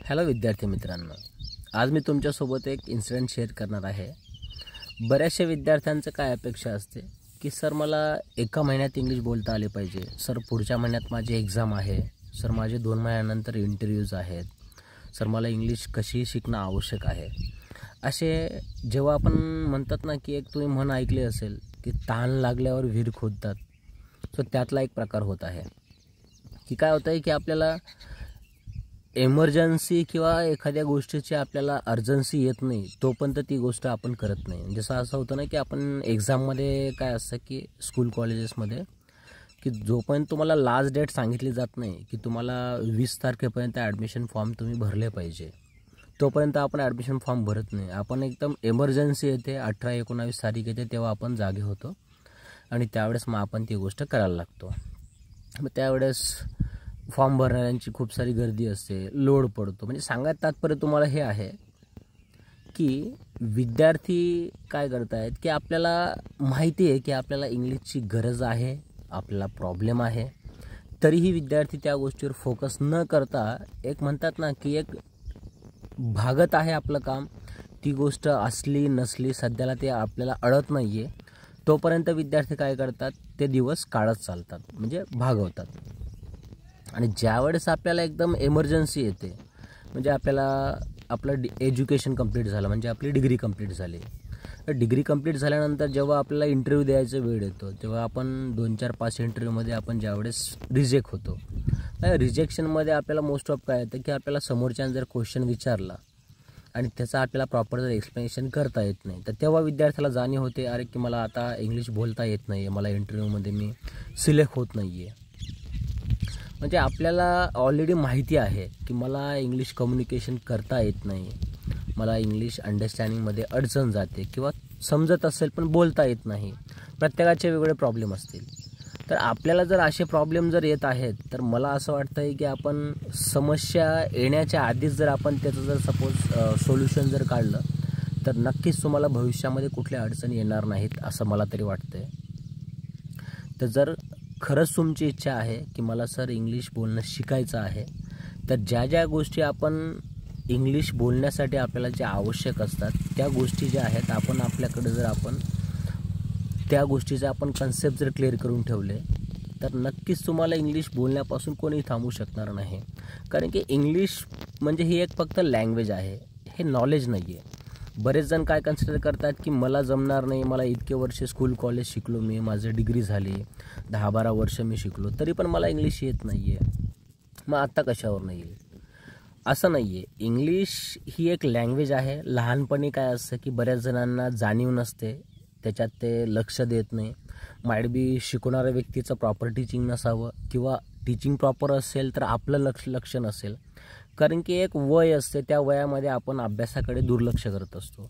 Hello विद्यार्थी मित्रांनो, आज मी तुमच्यासोबत एक इन्सिडेंट शेअर करणार आहे। बऱ्याचशा विद्यार्थ्यांचं काय अपेक्षा असते की सर मला एका महिन्यात इंग्लिश बोलता आले पाहिजे, सर पुढच्या महिन्यात माझी एक्झाम आहे, सर माझे 2 महिन्यानंतर इंटरव्ह्यूज आहेत, सर मला इंग्लिश कशी शिकणं आवश्यक आहे। असे जेव्हा आपण म्हणतात ना की एक तुम्ही म्हण ऐकले असेल की ताण लागल्यावर विहीर खोदतात, सो त्यातला एक प्रकार होत आहे की काय होतं आहे की आपल्याला इमर्जन्सी किंवा एखाद्या गोष्टीची आपल्याला अर्जन्सी येत नाही तोपर्यंत ती गोष्ट आपण करत नाही। जसं असं होतं ना की आपण एक्झाममध्ये काय असतं की स्कूल कॉलेजेसमध्ये की जोपर्यंत तुम्हाला लास्ट डेट सांगितली जात नाही की तुम्हाला 20 तारखेपर्यंत ॲडमिशन फॉर्म तुम्ही भरले पाहिजे, तोपर्यंत आपण ॲडमिशन फॉर्म भरत नाही। आपण एकदम इमर्जन्सी येते, 18-19 तारीख येते तेव्हा आपण जागे होतो आणि त्यावेळेस मग आपण ती गोष्ट करायला लागतो। मग त्यावेळेस फॉर्म भरणाऱ्यांची खूप सारी गर्दी असते, लोड पडतो। म्हणजे सांगायचं तात्पर्य तुम्हाला हे आहे की विद्यार्थी काय करत आहेत की आपल्याला माहिती आहे की आपल्याला इंग्लिशची गरज आहे, आपल्याला प्रॉब्लेम आहे, तरीही विद्यार्थी त्या गोष्टीवर फोकस न करता एक म्हणतात ना की एक भागत आहे आपलं काम। ती गोष्ट असली नसली सध्याला ते आपल्याला अडत नाही आहे तोपर्यंत विद्यार्थी काय करतात, ते दिवस काढत चालतात, म्हणजे भागवतात। आणि ज्यावेळेस आपल्याला एकदम इमर्जन्सी येते, म्हणजे आपल्याला आपलं एज्युकेशन कंप्लीट झालं, म्हणजे आपली डिग्री कंप्लीट झाली, तर डिग्री कंप्लीट झाल्यानंतर जेव्हा आपल्याला इंटरव्ह्यू द्यायचा वेळ येतो तेव्हा आपण 2-4-5 इंटरव्ह्यूमध्ये आपण ज्यावेळेस रिजेक्ट होतो, त्या रिजेक्शनमध्ये आपल्याला मोस्ट ऑफ काय येतं की आपल्याला समोरच्यानं जर क्वेश्चन विचारला आणि त्याचा आपल्याला प्रॉपर जर एक्सप्लेनेशन करता येत नाही, तर तेव्हा विद्यार्थ्याला जाणीव होते अरे की मला आता इंग्लिश बोलता येत नाही आहे, मला इंटरव्ह्यूमध्ये मी सिलेक्ट होत नाही आहे। म्हणजे आपल्याला ऑलरेडी माहिती आहे की मला इंग्लिश कम्युनिकेशन करता येत नाही, मला इंग्लिश अंडरस्टँडिंगमध्ये अडचण जाते किंवा समजत असेल पण बोलता येत नाही, प्रत्येकाचे वेगवेगळे प्रॉब्लेम असतील। तर आपल्याला जर असे प्रॉब्लेम जर येत आहेत तर मला असं वाटतं आहे की आपण समस्या येण्याच्या आधीच जर आपण त्याचं जर सपोज सोल्युशन जर काढलं तर नक्कीच तुम्हाला भविष्यामध्ये कुठल्या अडचणी येणार नाहीत असं मला तरी वाटतं आहे। तर जर खरंच तुमची इच्छा आहे की मला सर इंग्लिश बोलणं शिकायचं आहे, तर ज्या ज्या गोष्टी आपण इंग्लिश बोलण्यासाठी आपल्याला ज्या आवश्यक असतात त्या गोष्टी ज्या आहेत आपण आपल्याकडे जर आपण त्या गोष्टीचे आपण कन्सेप्ट जर क्लिअर करून ठेवले तर नक्कीच तुम्हाला इंग्लिश बोलण्यापासून कोणी थांबवू शकणार नाही। कारण की इंग्लिश म्हणजे ही एक फक्त लँग्वेज आहे, हे नॉलेज नाही आहे। बरेच जण काय कन्सिडर करतात की मला जमणार नाही, मला इतके वर्ष स्कूल कॉलेज शिकलो, मी माझी डिग्री झाली, 10-12 वर्ष मी शिकलो, तरी पण मला इंग्लिश येत नाही आहे, मग आत्ता कशावर नाही येईल? असं नाही आहे। इंग्लिश ही एक लँग्वेज आहे। लहानपणी काय असतं की बऱ्याच जणांना जाणीव नसते, त्याच्यात ते लक्ष देत नाही, माइट बी शिकवणाऱ्या व्यक्तीचं प्रॉपर टीचिंग नसावं किंवा टीचिंग प्रॉपर असेल तर आपलं लक्ष नसेल, कारण की एक वय असते, त्या वयामध्ये आपण अभ्यासाकडे दुर्लक्ष करत असतो।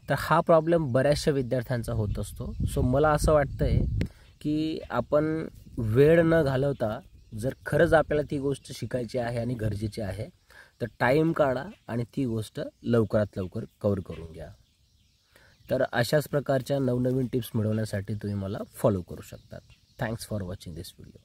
तर हा प्रॉब्लेम बऱ्याचशा विद्यार्थ्यांचा होत असतो। सो मला असं वाटतं आहे की आपण वेळ न घालवता जर खरंच आपल्याला ती गोष्ट शिकायची आहे आणि गरजेची आहे तर टाईम काढा आणि ती गोष्ट लवकरात लवकर कव्हर करून घ्या। तर अशाच प्रकारच्या नवनवीन टिप्स मिळवण्यासाठी तुम्ही मला फॉलो करू शकता। Thanks for watching this video.